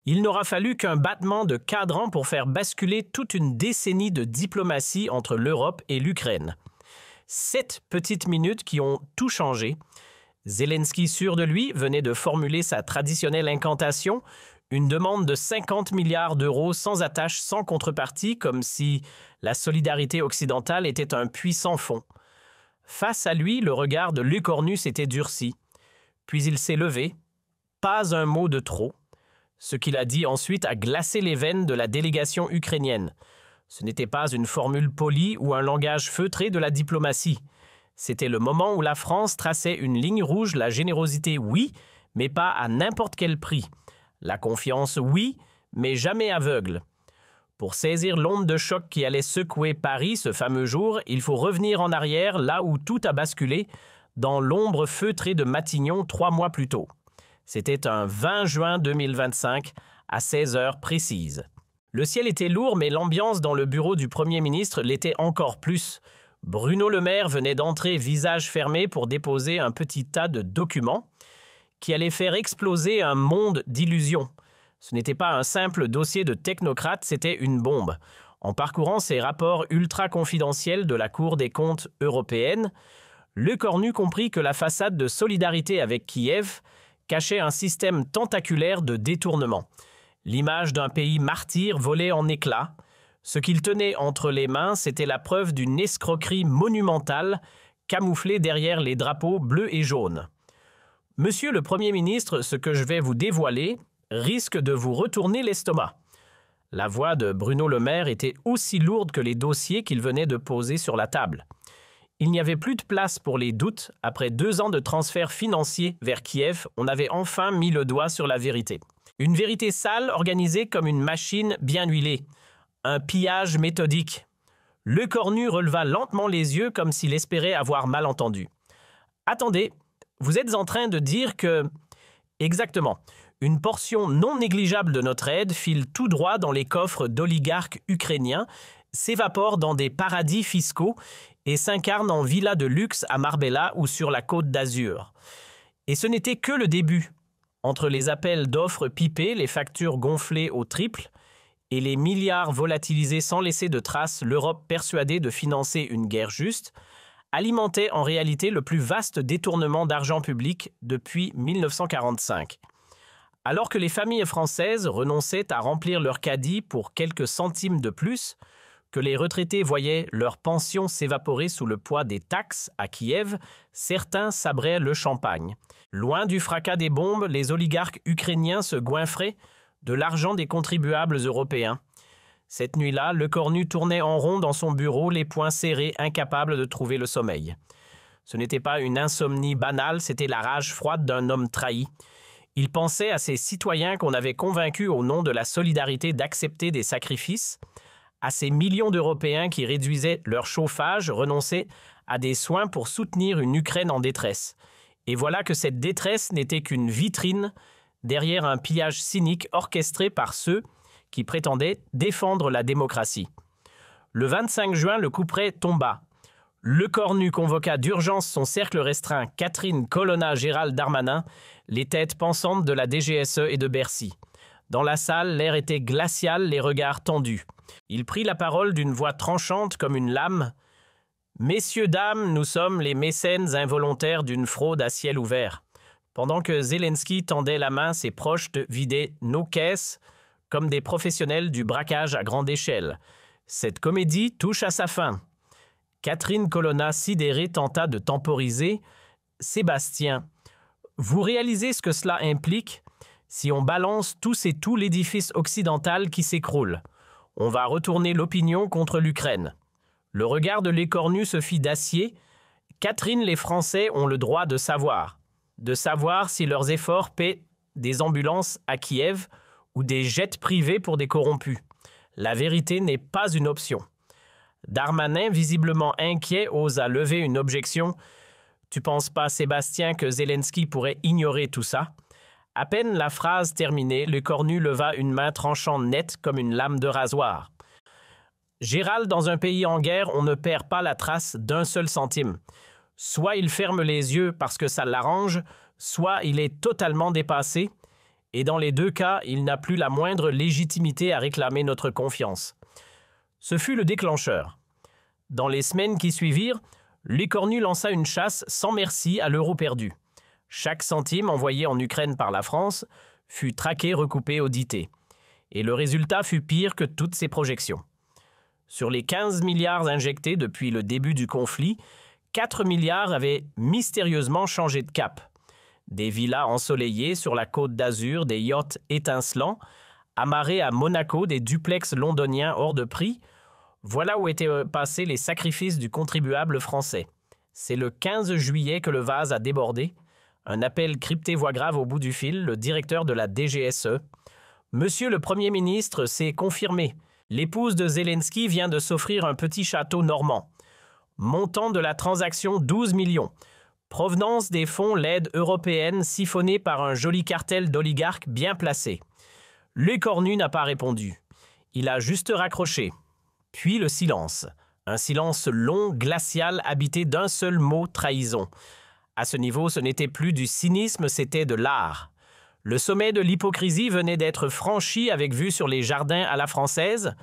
Il n'aura fallu qu'un battement de cadran pour faire basculer toute une décennie de diplomatie entre l'Europe et l'Ukraine. 7 petites minutes qui ont tout changé. Zelensky, sûr de lui, venait de formuler sa traditionnelle incantation, une demande de 50 milliards d'euros sans attache, sans contrepartie, comme si la solidarité occidentale était un puissant fond. Face à lui, le regard de l'écornu s'était durci. Puis il s'est levé. Pas un mot de trop. Ce qu'il a dit ensuite a glacé les veines de la délégation ukrainienne. Ce n'était pas une formule polie ou un langage feutré de la diplomatie. C'était le moment où la France traçait une ligne rouge, la générosité oui, mais pas à n'importe quel prix. La confiance oui, mais jamais aveugle. Pour saisir l'onde de choc qui allait secouer Paris ce fameux jour, il faut revenir en arrière là où tout a basculé, dans l'ombre feutrée de Matignon 3 mois plus tôt. C'était un 20 juin 2025, à 16 heures précises. Le ciel était lourd, mais l'ambiance dans le bureau du Premier ministre l'était encore plus. Bruno Le Maire venait d'entrer visage fermé pour déposer un petit tas de documents qui allait faire exploser un monde d'illusions. Ce n'était pas un simple dossier de technocrate, c'était une bombe. En parcourant ces rapports ultra confidentiels de la Cour des comptes européenne, Lecornu comprit que la façade de solidarité avec Kiev cachait un système tentaculaire de détournement. L'image d'un pays martyr volait en éclats. Ce qu'il tenait entre les mains, c'était la preuve d'une escroquerie monumentale, camouflée derrière les drapeaux bleus et jaunes. Monsieur le Premier ministre, ce que je vais vous dévoiler risque de vous retourner l'estomac. La voix de Bruno Le Maire était aussi lourde que les dossiers qu'il venait de poser sur la table. Il n'y avait plus de place pour les doutes. Après 2 ans de transferts financiers vers Kiev, on avait enfin mis le doigt sur la vérité. Une vérité sale organisée comme une machine bien huilée. Un pillage méthodique. Lecornu releva lentement les yeux comme s'il espérait avoir mal entendu. « Attendez, vous êtes en train de dire que… » Exactement. Une portion non négligeable de notre aide file tout droit dans les coffres d'oligarques ukrainiens, s'évapore dans des paradis fiscaux et s'incarne en villas de luxe à Marbella ou sur la Côte d'Azur. Et ce n'était que le début. Entre les appels d'offres pipés, les factures gonflées au triple et les milliards volatilisés sans laisser de traces, l'Europe persuadée de financer une guerre juste alimentait en réalité le plus vaste détournement d'argent public depuis 1945. Alors que les familles françaises renonçaient à remplir leur caddie pour quelques centimes de plus, que les retraités voyaient leur pension s'évaporer sous le poids des taxes à Kiev, certains sabraient le champagne. Loin du fracas des bombes, les oligarques ukrainiens se goinfraient de l'argent des contribuables européens. Cette nuit-là, Lecornu tournait en rond dans son bureau, les poings serrés, incapable de trouver le sommeil. Ce n'était pas une insomnie banale, c'était la rage froide d'un homme trahi. Il pensait à ces citoyens qu'on avait convaincus au nom de la solidarité d'accepter des sacrifices, à ces millions d'Européens qui réduisaient leur chauffage, renonçaient à des soins pour soutenir une Ukraine en détresse. Et voilà que cette détresse n'était qu'une vitrine derrière un pillage cynique orchestré par ceux qui prétendaient défendre la démocratie. Le 25 juin, le couperet tomba. Lecornu convoqua d'urgence son cercle restreint, Catherine Colonna, Gérald Darmanin, les têtes pensantes de la DGSE et de Bercy. Dans la salle, l'air était glacial, les regards tendus. Il prit la parole d'une voix tranchante comme une lame. « Messieurs, dames, nous sommes les mécènes involontaires d'une fraude à ciel ouvert. » Pendant que Zelensky tendait la main, ses proches vidaient nos caisses comme des professionnels du braquage à grande échelle. Cette comédie touche à sa fin. Catherine Colonna, sidérée, tenta de temporiser. « Sébastien, vous réalisez ce que cela implique si on balance tous et tout l'édifice occidental qui s'écroule? On va retourner l'opinion contre l'Ukraine. » Le regard de l'écornu se fit d'acier. Catherine, les Français ont le droit de savoir si leurs efforts paient des ambulances à Kiev ou des jets privés pour des corrompus. La vérité n'est pas une option. Darmanin, visiblement inquiet, osa lever une objection. « Tu penses pas, Sébastien, que Zelensky pourrait ignorer tout ça ?» À peine la phrase terminée, Lecornu leva une main tranchant nette comme une lame de rasoir. Gérald, dans un pays en guerre, on ne perd pas la trace d'un seul centime. Soit il ferme les yeux parce que ça l'arrange, soit il est totalement dépassé Et dans les deux cas, il n'a plus la moindre légitimité à réclamer notre confiance. Ce fut le déclencheur. Dans les semaines qui suivirent, Lecornu lança une chasse sans merci à l'euro perdu. Chaque centime envoyé en Ukraine par la France fut traqué, recoupé, audité. Et le résultat fut pire que toutes ses projections. Sur les 15 milliards injectés depuis le début du conflit, 4 milliards avaient mystérieusement changé de cap. Des villas ensoleillées sur la côte d'Azur, des yachts étincelants, amarrés à Monaco, des duplex londoniens hors de prix. Voilà où étaient passés les sacrifices du contribuable français. C'est le 15 juillet que le vase a débordé. Un appel crypté voix grave au bout du fil, le directeur de la DGSE. « Monsieur le Premier ministre, c'est confirmé. L'épouse de Zelensky vient de s'offrir un petit château normand. Montant de la transaction 12 millions. Provenance des fonds l'aide européenne siphonnée par un joli cartel d'oligarques bien placés. » Lecornu n'a pas répondu. Il a juste raccroché. Puis le silence. Un silence long, glacial, habité d'un seul mot, trahison. À ce niveau, ce n'était plus du cynisme, c'était de l'art. Le sommet de l'hypocrisie venait d'être franchi avec vue sur les jardins à la française.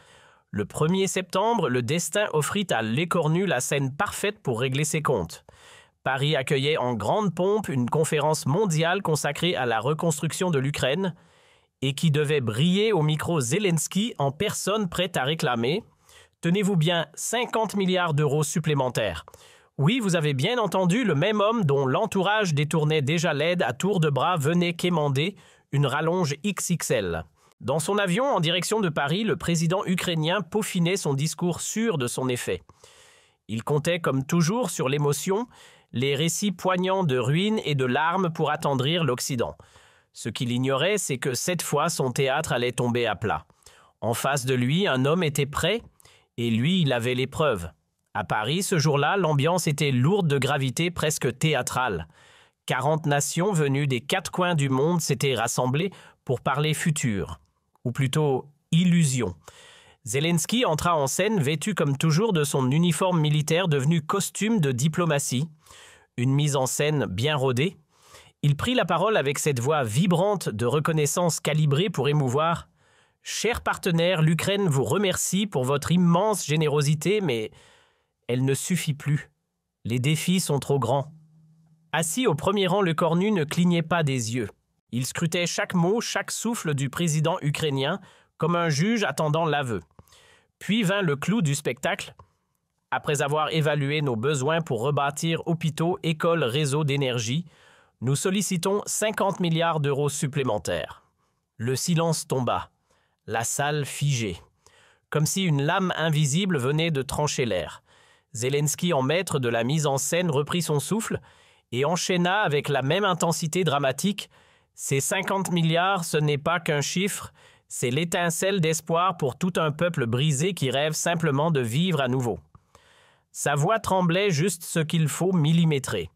Le 1er septembre, le destin offrit à Lecornu la scène parfaite pour régler ses comptes. Paris accueillait en grande pompe une conférence mondiale consacrée à la reconstruction de l'Ukraine et qui devait briller au micro Zelensky en personne prête à réclamer, tenez-vous bien, 50 milliards d'euros supplémentaires. Oui, vous avez bien entendu, le même homme dont l'entourage détournait déjà l'aide à tour de bras venait quémander une rallonge XXL. Dans son avion en direction de Paris, le président ukrainien peaufinait son discours sûr de son effet. Il comptait comme toujours sur l'émotion, les récits poignants de ruines et de larmes pour attendrir l'Occident. Ce qu'il ignorait, c'est que cette fois, son théâtre allait tomber à plat. En face de lui, un homme était prêt, et lui, il avait les preuves. À Paris, ce jour-là, l'ambiance était lourde de gravité presque théâtrale. 40 nations venues des 4 coins du monde s'étaient rassemblées pour parler futur, ou plutôt illusion. Zelensky entra en scène vêtu comme toujours de son uniforme militaire devenu costume de diplomatie, une mise en scène bien rodée. Il prit la parole avec cette voix vibrante de reconnaissance calibrée pour émouvoir. « Chers partenaires, l'Ukraine vous remercie pour votre immense générosité, mais elle ne suffit plus. Les défis sont trop grands. » Assis au premier rang, Lecornu ne clignait pas des yeux. Il scrutait chaque mot, chaque souffle du président ukrainien, comme un juge attendant l'aveu. Puis vint le clou du spectacle. Après avoir évalué nos besoins pour rebâtir hôpitaux, écoles, réseaux d'énergie, nous sollicitons 50 milliards d'euros supplémentaires. Le silence tomba. La salle figée. Comme si une lame invisible venait de trancher l'air. Zelensky, en maître de la mise en scène, reprit son souffle et enchaîna avec la même intensité dramatique. Ces 50 milliards, ce n'est pas qu'un chiffre, c'est l'étincelle d'espoir pour tout un peuple brisé qui rêve simplement de vivre à nouveau. Sa voix tremblait juste ce qu'il faut millimétrer.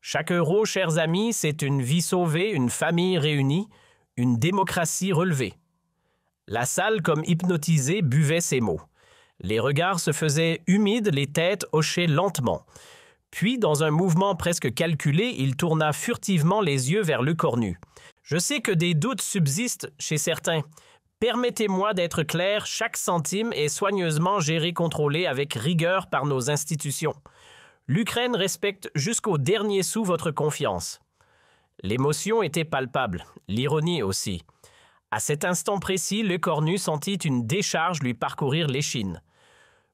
Chaque euro, chers amis, c'est une vie sauvée, une famille réunie, une démocratie relevée. La salle, comme hypnotisée, buvait ces mots. Les regards se faisaient humides, les têtes hochaient lentement. Puis, dans un mouvement presque calculé, il tourna furtivement les yeux vers Lecornu. « Je sais que des doutes subsistent chez certains. Permettez-moi d'être clair, chaque centime est soigneusement géré, contrôlé avec rigueur par nos institutions. L'Ukraine respecte jusqu'au dernier sou votre confiance. » L'émotion était palpable, l'ironie aussi. À cet instant précis, Lecornu sentit une décharge lui parcourir l'échine.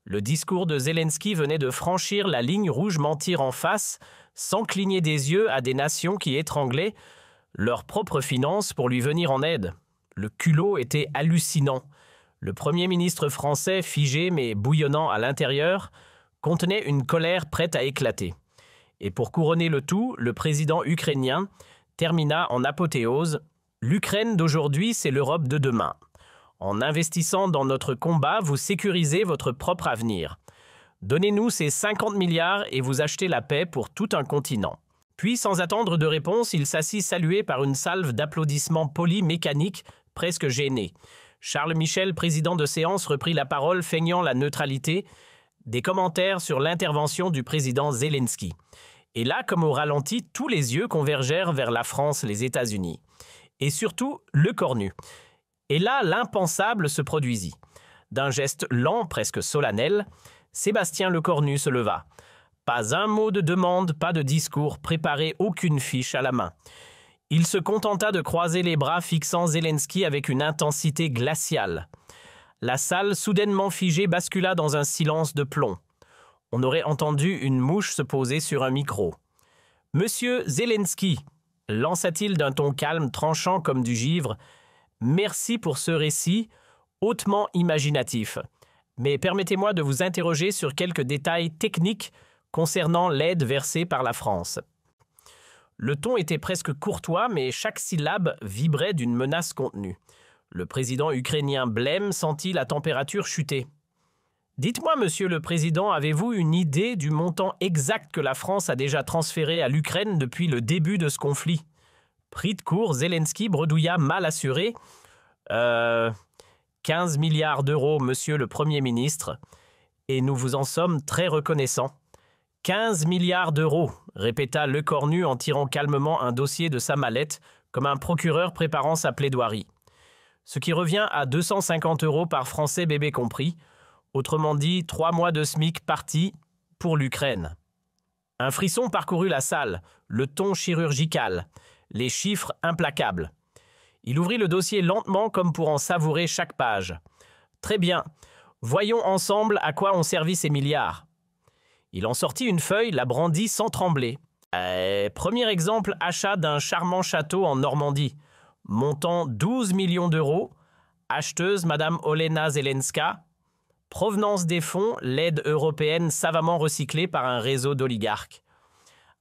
Le discours de Zelensky venait de franchir la ligne rouge, mentir en face, sans cligner des yeux à des nations qui étranglaient leurs propres finances pour lui venir en aide. Le culot était hallucinant. Le Premier ministre français, figé mais bouillonnant à l'intérieur, contenait une colère prête à éclater. Et pour couronner le tout, le président ukrainien termina en apothéose. L'Ukraine d'aujourd'hui, c'est l'Europe de demain. En investissant dans notre combat, vous sécurisez votre propre avenir. Donnez-nous ces 50 milliards et vous achetez la paix pour tout un continent. Puis, sans attendre de réponse, il s'assit salué par une salve d'applaudissements polis, mécaniques, presque gênés. Charles Michel, président de séance, reprit la parole, feignant la neutralité. Des commentaires sur l'intervention du président Zelensky. Et là, comme au ralenti, tous les yeux convergèrent vers la France, les États-Unis. et surtout Lecornu. Et là, l'impensable se produisit. D'un geste lent, presque solennel, Sébastien Lecornu se leva. Pas un mot de demande, pas de discours, préparé aucune fiche à la main. Il se contenta de croiser les bras fixant Zelensky avec une intensité glaciale. La salle, soudainement figée, bascula dans un silence de plomb. On aurait entendu une mouche se poser sur un micro. « Monsieur Zelensky », lança-t-il d'un ton calme, tranchant comme du givre, « merci pour ce récit hautement imaginatif. Mais permettez-moi de vous interroger sur quelques détails techniques concernant l'aide versée par la France. » Le ton était presque courtois, mais chaque syllabe vibrait d'une menace contenue. Le président ukrainien blême sentit la température chuter. « Dites-moi, monsieur le président, avez-vous une idée du montant exact que la France a déjà transféré à l'Ukraine depuis le début de ce conflit ?» Pris de court, Zelensky bredouilla mal assuré. 15 milliards d'euros, monsieur le Premier ministre, et nous vous en sommes très reconnaissants. » 15 milliards d'euros, répéta Lecornu en tirant calmement un dossier de sa mallette, comme un procureur préparant sa plaidoirie. Ce qui revient à 250 € par Français bébé compris, autrement dit 3 mois de SMIC partis pour l'Ukraine. Un frisson parcourut la salle, le ton chirurgical, les chiffres implacables. Il ouvrit le dossier lentement comme pour en savourer chaque page. Très bien, voyons ensemble à quoi ont servi ces milliards. Il en sortit une feuille, la brandit sans trembler. Premier exemple, achat d'un charmant château en Normandie. Montant 12 millions d'euros. Acheteuse, Madame Olena Zelenska. Provenance des fonds, l'aide européenne savamment recyclée par un réseau d'oligarques.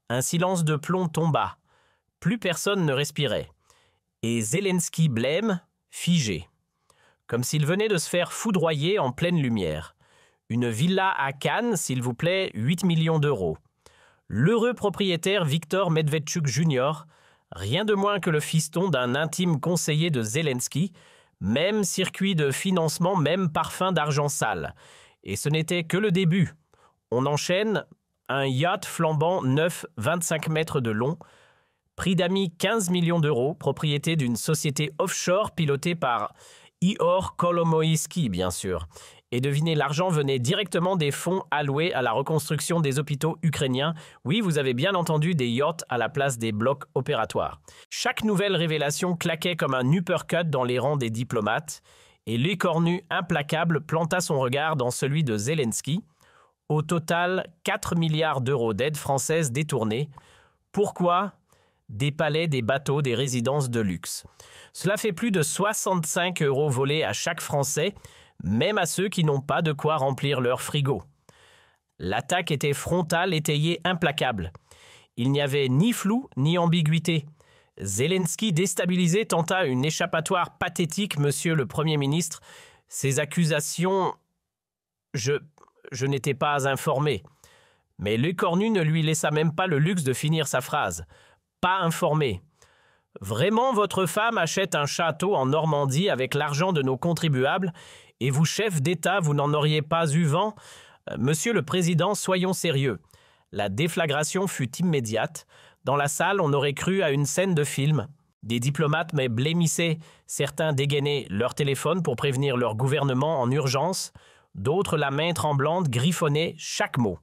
Un silence de plomb tomba. Plus personne ne respirait. Et Zelensky blême, figé. Comme s'il venait de se faire foudroyer en pleine lumière. Une villa à Cannes, s'il vous plaît, 8 millions d'euros. L'heureux propriétaire Victor Medvedchuk Jr., rien de moins que le fiston d'un intime conseiller de Zelensky, même circuit de financement, même parfum d'argent sale. Et ce n'était que le début. On enchaîne un yacht flambant neuf, 25 mètres de long, prix d'amis 15 millions d'euros, propriété d'une société offshore pilotée par Ihor Kolomoïski, bien sûr. Et devinez, l'argent venait directement des fonds alloués à la reconstruction des hôpitaux ukrainiens. Oui, vous avez bien entendu, des yachts à la place des blocs opératoires. Chaque nouvelle révélation claquait comme un uppercut dans les rangs des diplomates, et Lecornu, implacable, planta son regard dans celui de Zelensky. Au total, 4 milliards d'euros d'aide française détournée. Pourquoi ? Des palais, des bateaux, des résidences de luxe. Cela fait plus de 65 € volés à chaque Français, même à ceux qui n'ont pas de quoi remplir leur frigo. L'attaque était frontale, étayée, implacable. Il n'y avait ni flou, ni ambiguïté. Zelensky, déstabilisé, tenta une échappatoire pathétique, monsieur le Premier ministre. Ces accusations... Je n'étais pas informé. Mais Lecornu ne lui laissa même pas le luxe de finir sa phrase. Pas informé. Vraiment, votre femme achète un château en Normandie avec l'argent de nos contribuables et vous, chef d'État, vous n'en auriez pas eu vent? Monsieur le Président, soyons sérieux. La déflagration fut immédiate. Dans la salle, on aurait cru à une scène de film. Des diplomates mais blêmissaient. Certains dégainaient leur téléphone pour prévenir leur gouvernement en urgence. D'autres, la main tremblante, griffonnaient chaque mot.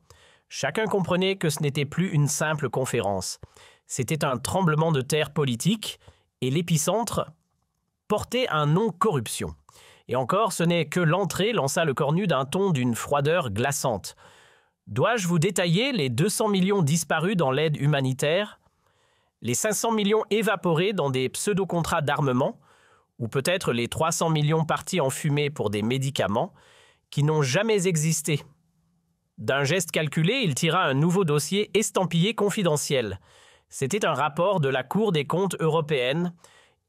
Chacun comprenait que ce n'était plus une simple conférence. C'était un tremblement de terre politique et l'épicentre portait un nom corruption. Et encore, ce n'est que l'entrée, lança Lecornu d'un ton d'une froideur glaçante. Dois-je vous détailler les 200 millions disparus dans l'aide humanitaire, les 500 millions évaporés dans des pseudo-contrats d'armement, ou peut-être les 300 millions partis en fumée pour des médicaments qui n'ont jamais existé? D'un geste calculé, il tira un nouveau dossier estampillé confidentiel. C'était un rapport de la Cour des comptes européenne,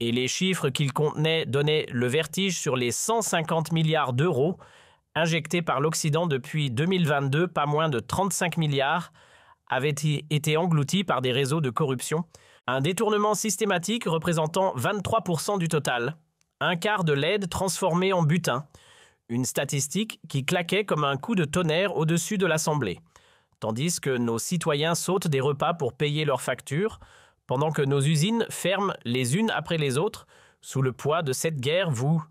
et les chiffres qu'il contenait donnaient le vertige sur les 150 milliards d'euros injectés par l'Occident depuis 2022, pas moins de 35 milliards avaient été engloutis par des réseaux de corruption. Un détournement systématique représentant 23% du total. Un quart de l'aide transformée en butin. Une statistique qui claquait comme un coup de tonnerre au-dessus de l'Assemblée. Tandis que nos citoyens sautent des repas pour payer leurs factures, Pendant que nos usines ferment les unes après les autres, sous le poids de cette guerre, vous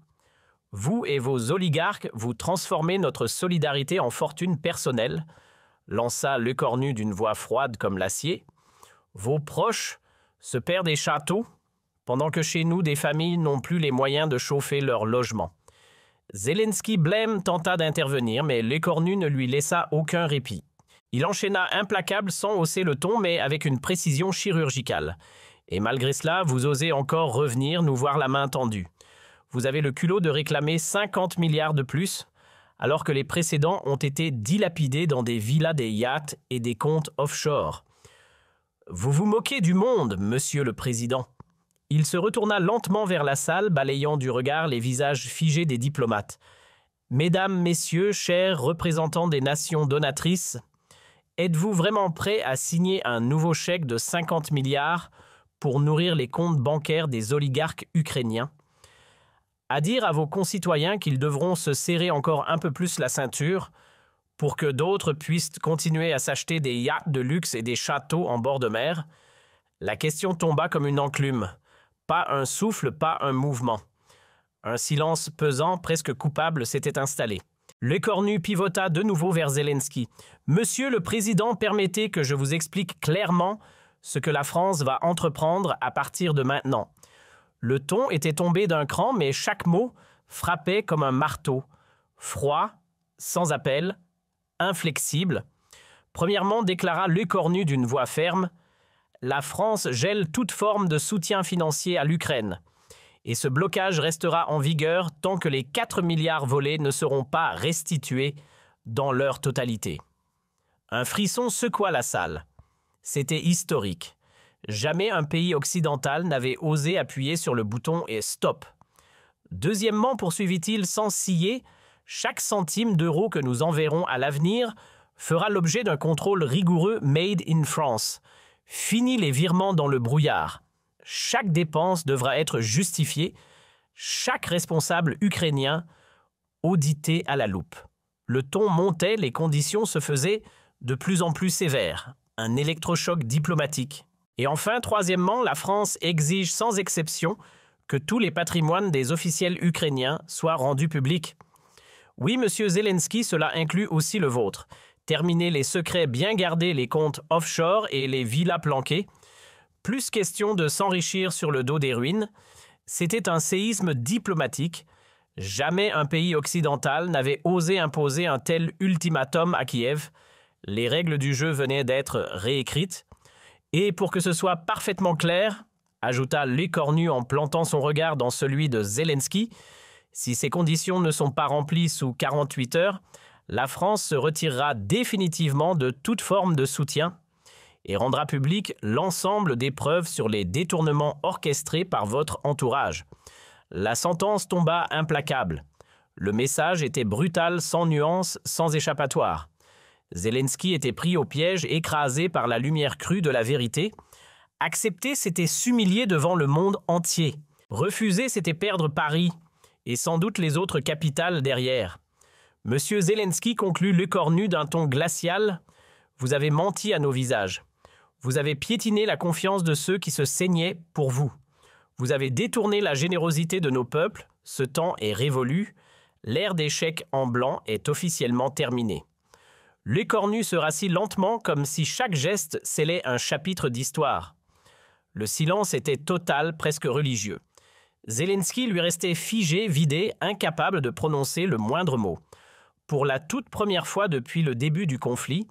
et vos oligarques, vous transformez notre solidarité en fortune personnelle, lança Lecornu d'une voix froide comme l'acier. Vos proches se perdent des châteaux, pendant que chez nous, des familles n'ont plus les moyens de chauffer leur logement. Zelensky blême tenta d'intervenir, mais Lecornu ne lui laissa aucun répit. Il enchaîna implacable sans hausser le ton, mais avec une précision chirurgicale. Et malgré cela, vous osez encore revenir nous voir la main tendue. Vous avez le culot de réclamer 50 milliards de plus, alors que les précédents ont été dilapidés dans des villas, des yachts et des comptes offshore. Vous vous moquez du monde, monsieur le président. Il se retourna lentement vers la salle, balayant du regard les visages figés des diplomates. Mesdames, messieurs, chers représentants des nations donatrices, êtes-vous vraiment prêts à signer un nouveau chèque de 50 milliards pour nourrir les comptes bancaires des oligarques ukrainiens? À dire à vos concitoyens qu'ils devront se serrer encore un peu plus la ceinture pour que d'autres puissent continuer à s'acheter des yachts de luxe et des châteaux en bord de mer? La question tomba comme une enclume. Pas un souffle, pas un mouvement. Un silence pesant, presque coupable, s'était installé. Lecornu pivota de nouveau vers Zelensky. « Monsieur le Président, permettez que je vous explique clairement ce que la France va entreprendre à partir de maintenant. » Le ton était tombé d'un cran, mais chaque mot frappait comme un marteau. Froid, sans appel, inflexible. Premièrement, déclara Lecornu d'une voix ferme, « La France gèle toute forme de soutien financier à l'Ukraine. Et ce blocage restera en vigueur tant que les 4 milliards volés ne seront pas restitués dans leur totalité. » Un frisson secoua la salle. C'était historique. Jamais un pays occidental n'avait osé appuyer sur le bouton et stop. Deuxièmement, poursuivit-il sans ciller, chaque centime d'euro que nous enverrons à l'avenir fera l'objet d'un contrôle rigoureux Made in France. Fini les virements dans le brouillard. Chaque dépense devra être justifiée, chaque responsable ukrainien audité à la loupe. Le ton montait, les conditions se faisaient de plus en plus sévères. Un électrochoc diplomatique. Et enfin, troisièmement, la France exige sans exception que tous les patrimoines des officiels ukrainiens soient rendus publics. Oui, monsieur Zelensky, cela inclut aussi le vôtre. Terminer les secrets bien gardés, les comptes offshore et les villas planquées. Plus question de s'enrichir sur le dos des ruines. C'était un séisme diplomatique. Jamais un pays occidental n'avait osé imposer un tel ultimatum à Kiev. Les règles du jeu venaient d'être réécrites. Et pour que ce soit parfaitement clair, ajouta Lecornu en plantant son regard dans celui de Zelensky, si ces conditions ne sont pas remplies sous 48 heures, la France se retirera définitivement de toute forme de soutien et rendra public l'ensemble des preuves sur les détournements orchestrés par votre entourage. La sentence tomba implacable. Le message était brutal, sans nuance, sans échappatoire. Zelensky était pris au piège, écrasé par la lumière crue de la vérité. Accepter, c'était s'humilier devant le monde entier. Refuser, c'était perdre Paris, et sans doute les autres capitales derrière. Monsieur Zelensky conclut Lecornu d'un ton glacial. « Vous avez menti à nos visages. Vous avez piétiné la confiance de ceux qui se saignaient pour vous. Vous avez détourné la générosité de nos peuples. Ce temps est révolu. L'ère des chèques en blanc est officiellement terminée. » Lecornu se rassit lentement comme si chaque geste scellait un chapitre d'histoire. Le silence était total, presque religieux. Zelensky lui restait figé, vidé, incapable de prononcer le moindre mot. Pour la toute première fois depuis le début du conflit,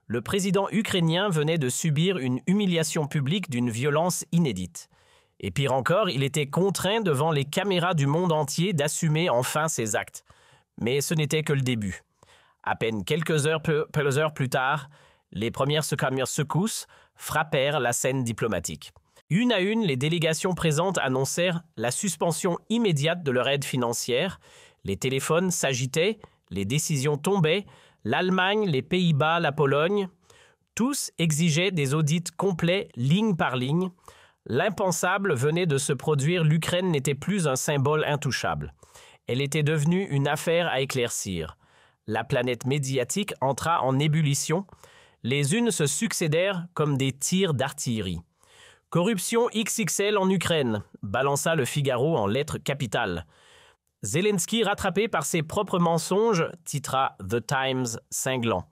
le président ukrainien venait de subir une humiliation publique d'une violence inédite. Et pire encore, il était contraint devant les caméras du monde entier d'assumer enfin ses actes. Mais ce n'était que le début. À peine quelques heures plus tard, les premières secousses frappèrent la scène diplomatique. Une à une, les délégations présentes annoncèrent la suspension immédiate de leur aide financière. Les téléphones s'agitaient, les décisions tombaient. L'Allemagne, les Pays-Bas, la Pologne, tous exigeaient des audits complets, ligne par ligne. L'impensable venait de se produire, l'Ukraine n'était plus un symbole intouchable. Elle était devenue une affaire à éclaircir. La planète médiatique entra en ébullition. Les unes se succédèrent comme des tirs d'artillerie. Corruption XXL en Ukraine, balança le Figaro en lettres capitales. Zelensky rattrapé par ses propres mensonges, titra The Times cinglant.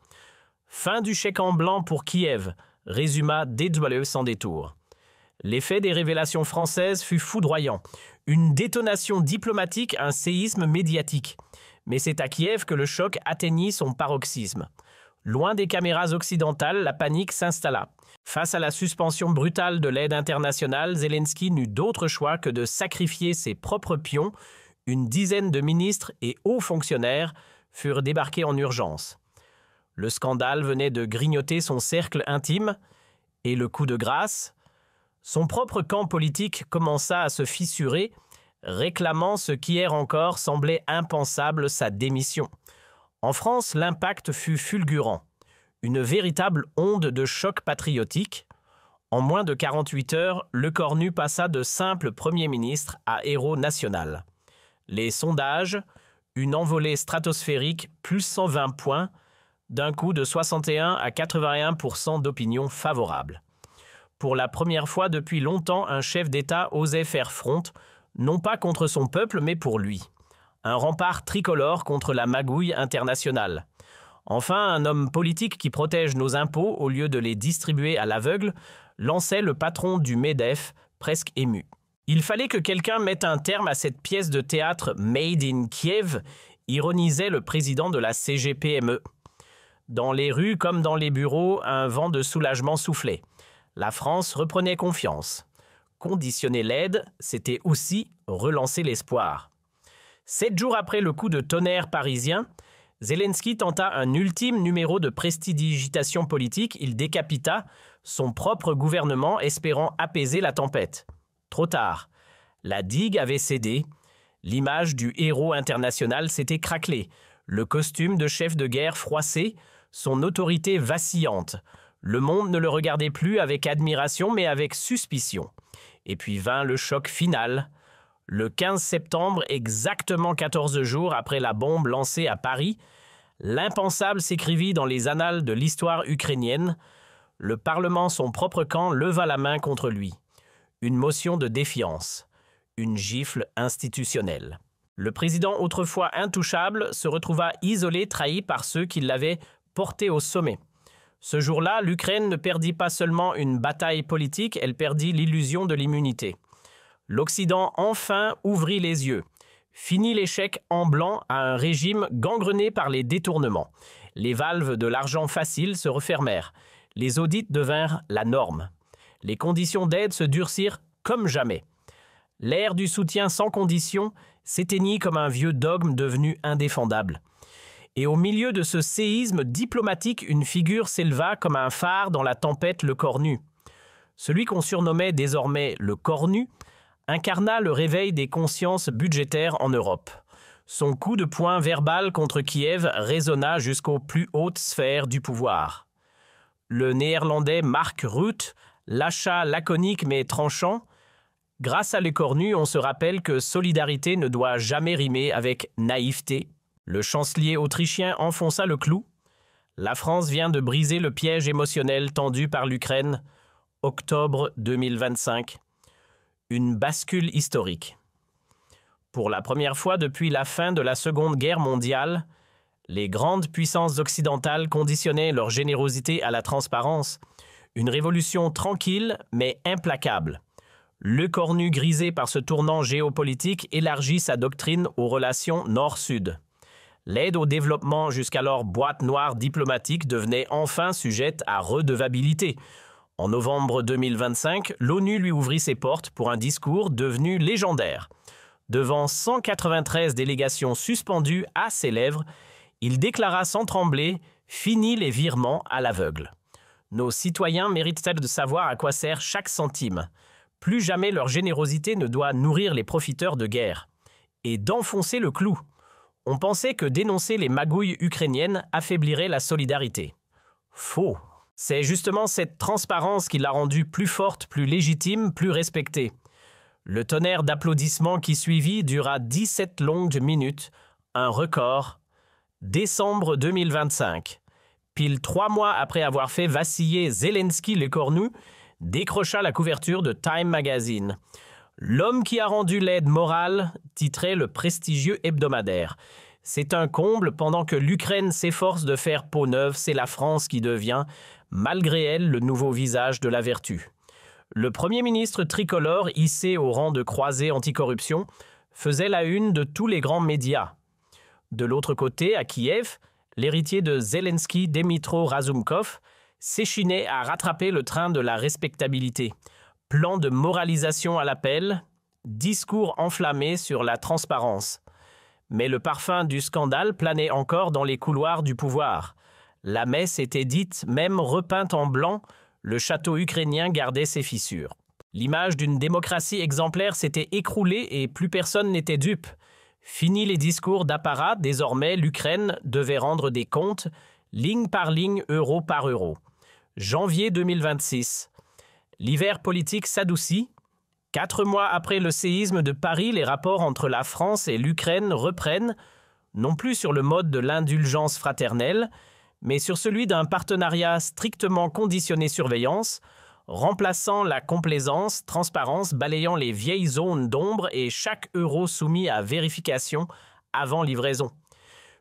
Fin du chèque en blanc pour Kiev, résuma DW sans détour. L'effet des révélations françaises fut foudroyant. Une détonation diplomatique, un séisme médiatique. Mais c'est à Kiev que le choc atteignit son paroxysme. Loin des caméras occidentales, la panique s'installa. Face à la suspension brutale de l'aide internationale, Zelensky n'eut d'autre choix que de sacrifier ses propres pions. Une dizaine de ministres et hauts fonctionnaires furent débarqués en urgence. Le scandale venait de grignoter son cercle intime, et le coup de grâce, son propre camp politique commença à se fissurer, réclamant ce qui hier encore semblait impensable, sa démission. En France, l'impact fut fulgurant. Une véritable onde de choc patriotique. En moins de 48 heures, Lecornu passa de simple Premier ministre à héros national. Les sondages, une envolée stratosphérique, plus 120 points, d'un coup de 61 à 81% d'opinion favorable. Pour la première fois depuis longtemps, un chef d'État osait faire front, non pas contre son peuple, mais pour lui. Un rempart tricolore contre la magouille internationale. Enfin, un homme politique qui protège nos impôts au lieu de les distribuer à l'aveugle, lançait le patron du MEDEF, presque ému. Il fallait que quelqu'un mette un terme à cette pièce de théâtre « Made in Kiev », ironisait le président de la CGPME. Dans les rues comme dans les bureaux, un vent de soulagement soufflait. La France reprenait confiance. Conditionner l'aide, c'était aussi relancer l'espoir. 7 jours après le coup de tonnerre parisien, Zelensky tenta un ultime numéro de prestidigitation politique. Il décapita son propre gouvernement, espérant apaiser la tempête. Trop tard. La digue avait cédé. L'image du héros international s'était craquelée. Le costume de chef de guerre froissé, son autorité vacillante. Le monde ne le regardait plus avec admiration, mais avec suspicion. Et puis vint le choc final. Le 15 septembre, exactement 14 jours après la bombe lancée à Paris, l'impensable s'écrivit dans les annales de l'histoire ukrainienne. Le Parlement, son propre camp, leva la main contre lui. Une motion de défiance. Une gifle institutionnelle. Le président, autrefois intouchable, se retrouva isolé, trahi par ceux qui l'avaient porté au sommet. Ce jour-là, l'Ukraine ne perdit pas seulement une bataille politique, elle perdit l'illusion de l'immunité. L'Occident enfin ouvrit les yeux. Fini l'échec en blanc à un régime gangrené par les détournements. Les valves de l'argent facile se refermèrent. Les audits devinrent la norme. Les conditions d'aide se durcirent comme jamais. L'ère du soutien sans condition s'éteignit comme un vieux dogme devenu indéfendable. Et au milieu de ce séisme diplomatique, une figure s'éleva comme un phare dans la tempête, le Cornu. Celui qu'on surnommait désormais le Cornu incarna le réveil des consciences budgétaires en Europe. Son coup de poing verbal contre Kiev résonna jusqu'aux plus hautes sphères du pouvoir. Le néerlandais Mark Rutte lâcha laconique mais tranchant. Grâce à Lecornu, on se rappelle que solidarité ne doit jamais rimer avec naïveté. Le chancelier autrichien enfonça le clou. La France vient de briser le piège émotionnel tendu par l'Ukraine. Octobre 2025. Une bascule historique. Pour la première fois depuis la fin de la Seconde Guerre mondiale, les grandes puissances occidentales conditionnaient leur générosité à la transparence. Une révolution tranquille mais implacable. Lecornu, grisé par ce tournant géopolitique, élargit sa doctrine aux relations nord-sud. L'aide au développement, jusqu'alors boîte noire diplomatique, devenait enfin sujette à redevabilité. En novembre 2025, l'ONU lui ouvrit ses portes pour un discours devenu légendaire. Devant 193 délégations suspendues à ses lèvres, il déclara sans trembler « Fini les virements à l'aveugle ». Nos citoyens méritent-ils de savoir à quoi sert chaque centime. Plus jamais leur générosité ne doit nourrir les profiteurs de guerre. Et d'enfoncer le clou. On pensait que dénoncer les magouilles ukrainiennes affaiblirait la solidarité. Faux. C'est justement cette transparence qui l'a rendue plus forte, plus légitime, plus respectée. Le tonnerre d'applaudissements qui suivit dura 17 longues minutes, un record. Décembre 2025. Pile 3 mois après avoir fait vaciller Zelensky Lecornu, décrocha la couverture de Time Magazine. L'homme qui a rendu l'aide morale, titrait le prestigieux hebdomadaire. C'est un comble, pendant que l'Ukraine s'efforce de faire peau neuve, c'est la France qui devient, malgré elle, le nouveau visage de la vertu. Le Premier ministre tricolore, hissé au rang de croisée anticorruption, faisait la une de tous les grands médias. De l'autre côté, à Kiev, l'héritier de Zelensky, Dmytro Razumkov, s'échinait à rattraper le train de la respectabilité. Plan de moralisation à l'appel, discours enflammés sur la transparence. Mais le parfum du scandale planait encore dans les couloirs du pouvoir. La messe était dite, même repeinte en blanc, le château ukrainien gardait ses fissures. L'image d'une démocratie exemplaire s'était écroulée et plus personne n'était dupe. Fini les discours d'apparat, désormais l'Ukraine devait rendre des comptes, ligne par ligne, euro par euro. Janvier 2026. L'hiver politique s'adoucit. 4 mois après le séisme de Paris, les rapports entre la France et l'Ukraine reprennent, non plus sur le mode de l'indulgence fraternelle, mais sur celui d'un partenariat strictement conditionné surveillance, remplaçant la complaisance, transparence, balayant les vieilles zones d'ombre et chaque euro soumis à vérification avant livraison.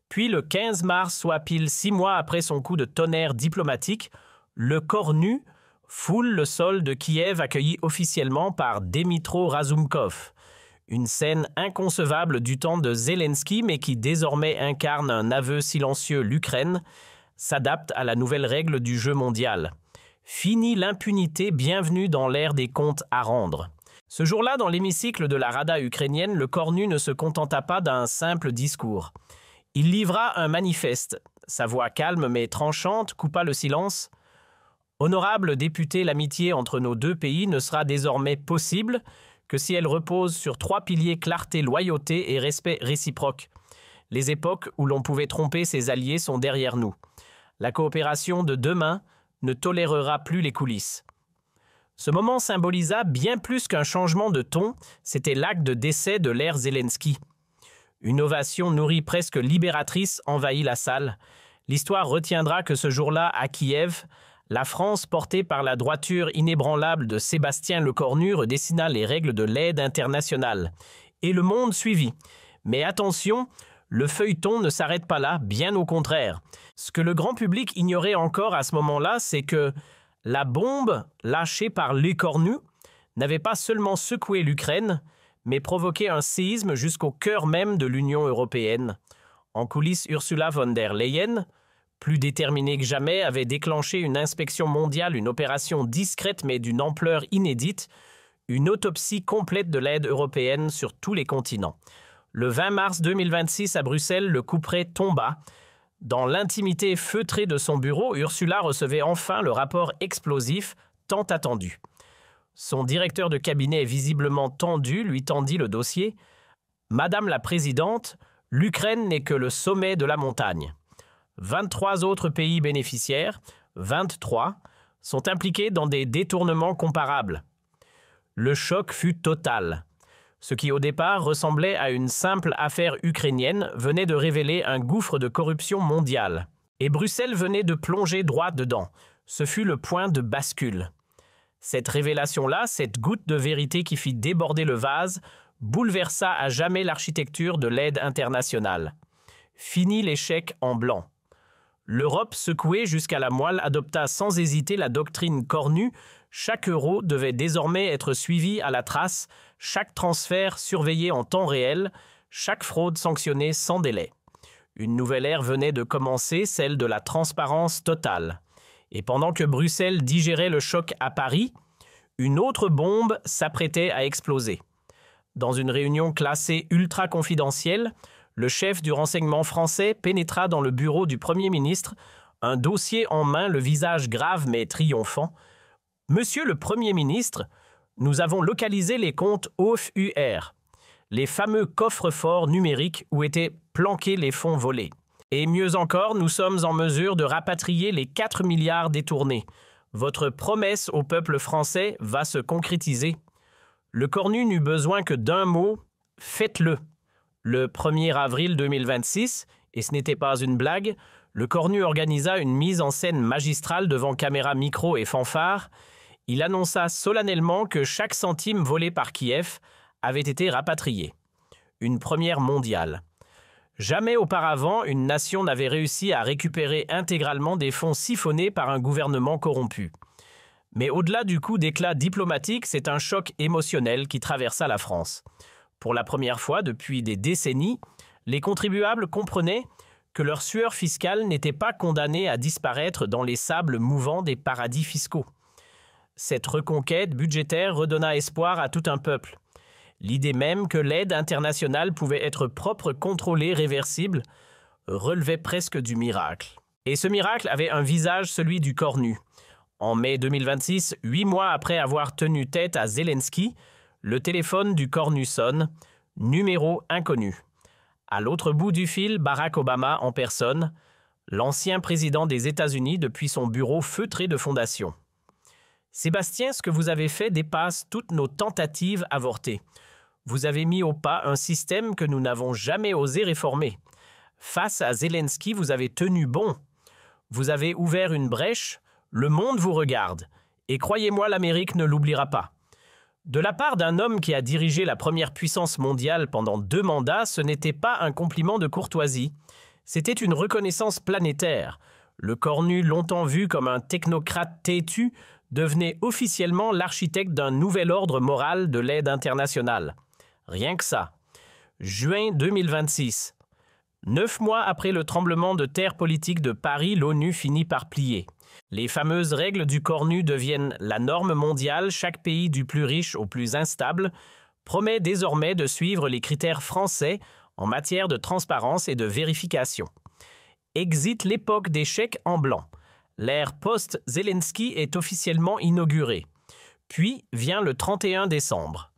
Puis le 15 mars, soit pile 6 mois après son coup de tonnerre diplomatique, le corps nu foule le sol de Kiev accueilli officiellement par Dmytro Razumkov. Une scène inconcevable du temps de Zelensky mais qui désormais incarne un aveu silencieux. L'Ukraine s'adapte à la nouvelle règle du jeu mondial. Fini l'impunité, bienvenue dans l'ère des comptes à rendre. Ce jour-là, dans l'hémicycle de la Rada ukrainienne, le corps nu ne se contenta pas d'un simple discours. Il livra un manifeste. Sa voix calme mais tranchante coupa le silence. Honorable député, l'amitié entre nos deux pays ne sera désormais possible que si elle repose sur 3 piliers: clarté, loyauté et respect réciproque. Les époques où l'on pouvait tromper ses alliés sont derrière nous. La coopération de demain ne tolérera plus les coulisses. Ce moment symbolisa bien plus qu'un changement de ton, c'était l'acte de décès de l'ère Zelensky. Une ovation nourrie presque libératrice envahit la salle. L'histoire retiendra que ce jour-là, à Kiev, la France, portée par la droiture inébranlable de Sébastien Lecornu, redessina les règles de l'aide internationale. Et le monde suivit. Mais attention, le feuilleton ne s'arrête pas là, bien au contraire. Ce que le grand public ignorait encore à ce moment-là, c'est que la bombe lâchée par Lecornu n'avait pas seulement secoué l'Ukraine, mais provoqué un séisme jusqu'au cœur même de l'Union européenne. En coulisses, Ursula von der Leyen, plus déterminée que jamais, avait déclenché une inspection mondiale, une opération discrète mais d'une ampleur inédite, une autopsie complète de l'aide européenne sur tous les continents. Le 20 mars 2026, à Bruxelles, le couperet tomba. Dans l'intimité feutrée de son bureau, Ursula recevait enfin le rapport explosif tant attendu. Son directeur de cabinet, visiblement tendu, lui tendit le dossier. « Madame la Présidente, l'Ukraine n'est que le sommet de la montagne. 23 autres pays bénéficiaires, 23, sont impliqués dans des détournements comparables. Le choc fut total. Ce qui au départ ressemblait à une simple affaire ukrainienne venait de révéler un gouffre de corruption mondiale. Et Bruxelles venait de plonger droit dedans. Ce fut le point de bascule. Cette révélation-là, cette goutte de vérité qui fit déborder le vase, bouleversa à jamais l'architecture de l'aide internationale. Fini l'échec en blanc. L'Europe, secouée jusqu'à la moelle, adopta sans hésiter la doctrine Cornu. Chaque euro devait désormais être suivi à la trace, chaque transfert surveillé en temps réel, chaque fraude sanctionnée sans délai. Une nouvelle ère venait de commencer, celle de la transparence totale. Et pendant que Bruxelles digérait le choc à Paris, une autre bombe s'apprêtait à exploser. Dans une réunion classée ultra confidentielle, le chef du renseignement français pénétra dans le bureau du Premier ministre, un dossier en main, le visage grave mais triomphant. « Monsieur le Premier ministre, nous avons localisé les comptes OFUR, les fameux coffres-forts numériques où étaient planqués les fonds volés. Et mieux encore, nous sommes en mesure de rapatrier les 4 milliards détournés. Votre promesse au peuple français va se concrétiser. » Le Cornu n'eut besoin que d'un mot, « faites-le ». Le 1er avril 2026, et ce n'était pas une blague, le Cornu organisa une mise en scène magistrale devant caméra, micro et fanfare. Il annonça solennellement que chaque centime volé par Kiev avait été rapatrié. Une première mondiale. Jamais auparavant, une nation n'avait réussi à récupérer intégralement des fonds siphonnés par un gouvernement corrompu. Mais au-delà du coup d'éclat diplomatique, c'est un choc émotionnel qui traversa la France. Pour la première fois depuis des décennies, les contribuables comprenaient que leur sueur fiscale n'était pas condamnée à disparaître dans les sables mouvants des paradis fiscaux. Cette reconquête budgétaire redonna espoir à tout un peuple. L'idée même que l'aide internationale pouvait être propre, contrôlée, réversible, relevait presque du miracle. Et ce miracle avait un visage, celui du cornu. En mai 2026, 8 mois après avoir tenu tête à Zelensky, le téléphone du cornu sonne, numéro inconnu. À l'autre bout du fil, Barack Obama en personne, l'ancien président des États-Unis depuis son bureau feutré de fondation. Sébastien, ce que vous avez fait dépasse toutes nos tentatives avortées. Vous avez mis au pas un système que nous n'avons jamais osé réformer. Face à Zelensky, vous avez tenu bon. Vous avez ouvert une brèche, le monde vous regarde. Et croyez-moi, l'Amérique ne l'oubliera pas. De la part d'un homme qui a dirigé la première puissance mondiale pendant 2 mandats, ce n'était pas un compliment de courtoisie. C'était une reconnaissance planétaire. Le cornu, longtemps vu comme un technocrate têtu, devenait officiellement l'architecte d'un nouvel ordre moral de l'aide internationale. Rien que ça. Juin 2026. 9 mois après le tremblement de terre politique de Paris, l'ONU finit par plier. Les fameuses règles du cornu deviennent la norme mondiale, chaque pays du plus riche au plus instable promet désormais de suivre les critères français en matière de transparence et de vérification. Exit l'époque des chèques en blanc. L'ère post-Zelensky est officiellement inaugurée. Puis vient le 31 décembre.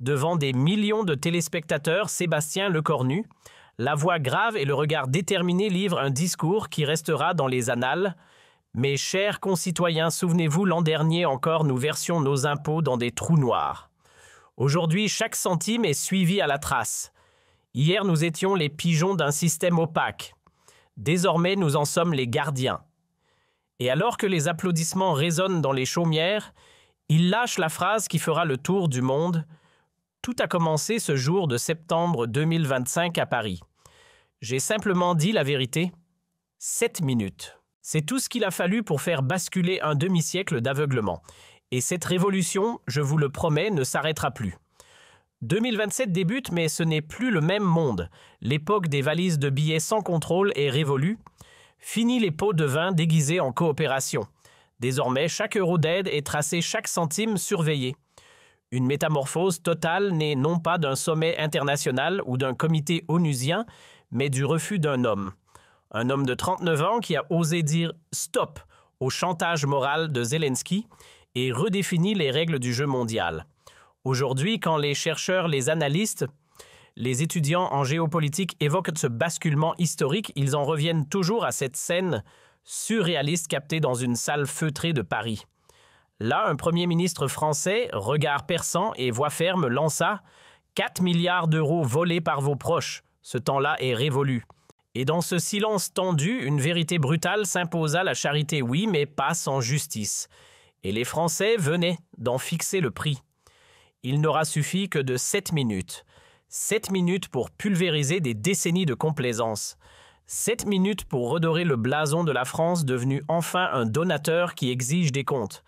Devant des millions de téléspectateurs, Sébastien Lecornu, la voix grave et le regard déterminé livre un discours qui restera dans les annales. Mes chers concitoyens, souvenez-vous, l'an dernier encore, nous versions nos impôts dans des trous noirs. Aujourd'hui, chaque centime est suivi à la trace. Hier, nous étions les pigeons d'un système opaque. Désormais, nous en sommes les gardiens. Et alors que les applaudissements résonnent dans les chaumières, il lâche la phrase qui fera le tour du monde. Tout a commencé ce jour de septembre 2025 à Paris. J'ai simplement dit la vérité. 7 minutes. C'est tout ce qu'il a fallu pour faire basculer un demi-siècle d'aveuglement. Et cette révolution, je vous le promets, ne s'arrêtera plus. 2027 débute, mais ce n'est plus le même monde. L'époque des valises de billets sans contrôle est révolue. Fini les pots de vin déguisés en coopération. Désormais, chaque euro d'aide est tracé, chaque centime surveillé. Une métamorphose totale née non pas d'un sommet international ou d'un comité onusien, mais du refus d'un homme. Un homme de 39 ans qui a osé dire « stop » au chantage moral de Zelensky et redéfini les règles du jeu mondial. Aujourd'hui, quand les chercheurs, les analystes, les étudiants en géopolitique évoquent ce basculement historique, ils en reviennent toujours à cette scène surréaliste captée dans une salle feutrée de Paris. Là, un premier ministre français, regard perçant et voix ferme, lança « 4 milliards d'euros volés par vos proches. Ce temps-là est révolu. » Et dans ce silence tendu, une vérité brutale s'imposa, la charité oui, mais pas sans justice. Et les Français venaient d'en fixer le prix. Il n'aura suffi que de 7 minutes. 7 minutes pour pulvériser des décennies de complaisance. 7 minutes pour redorer le blason de la France devenu enfin un donateur qui exige des comptes.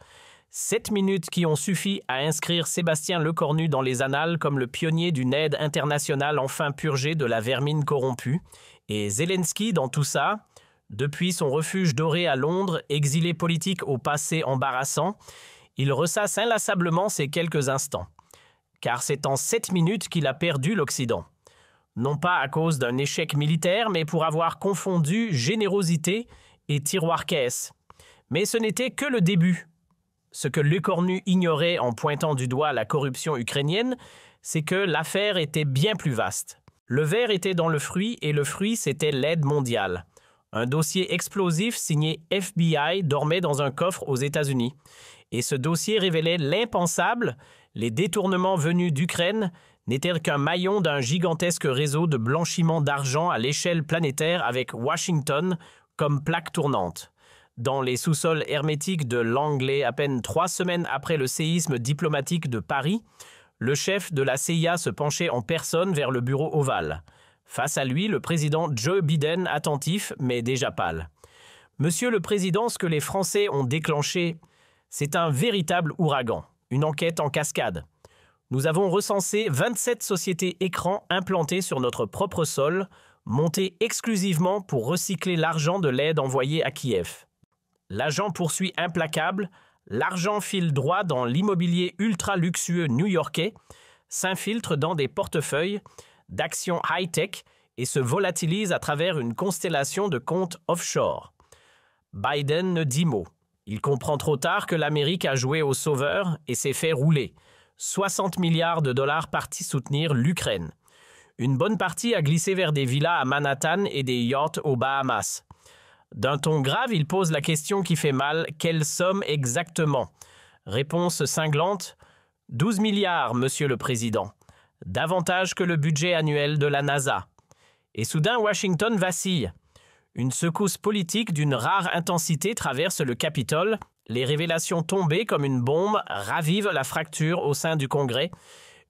7 minutes qui ont suffi à inscrire Sébastien Lecornu dans les annales comme le pionnier d'une aide internationale enfin purgée de la vermine corrompue. Et Zelensky dans tout ça, depuis son refuge doré à Londres, exilé politique au passé embarrassant, il ressasse inlassablement ces quelques instants. Car c'est en 7 minutes qu'il a perdu l'Occident. Non pas à cause d'un échec militaire, mais pour avoir confondu générosité et tiroir-caisse. Mais ce n'était que le début. Ce que Lecornu ignorait en pointant du doigt la corruption ukrainienne, c'est que l'affaire était bien plus vaste. Le ver était dans le fruit et le fruit, c'était l'aide mondiale. Un dossier explosif signé FBI dormait dans un coffre aux États-Unis. Et ce dossier révélait l'impensable, les détournements venus d'Ukraine n'étaient qu'un maillon d'un gigantesque réseau de blanchiment d'argent à l'échelle planétaire avec Washington comme plaque tournante. Dans les sous-sols hermétiques de Langley, à peine 3 semaines après le séisme diplomatique de Paris, le chef de la CIA se penchait en personne vers le bureau ovale. Face à lui, le président Joe Biden, attentif, mais déjà pâle. « Monsieur le Président, ce que les Français ont déclenché, c'est un véritable ouragan, une enquête en cascade. Nous avons recensé 27 sociétés écrans implantées sur notre propre sol, montées exclusivement pour recycler l'argent de l'aide envoyée à Kiev. L'agent poursuit implacable, l'argent file droit dans l'immobilier ultra-luxueux new-yorkais, s'infiltre dans des portefeuilles d'actions high-tech et se volatilise à travers une constellation de comptes offshore. Biden ne dit mot. Il comprend trop tard que l'Amérique a joué au sauveur et s'est fait rouler. 60 milliards de dollars partis soutenir l'Ukraine. Une bonne partie a glissé vers des villas à Manhattan et des yachts aux Bahamas. D'un ton grave, il pose la question qui fait mal, quelle somme exactement? Réponse cinglante, 12 milliards, monsieur le président. Davantage que le budget annuel de la NASA. Et soudain, Washington vacille. Une secousse politique d'une rare intensité traverse le Capitole. Les révélations tombées comme une bombe ravivent la fracture au sein du Congrès.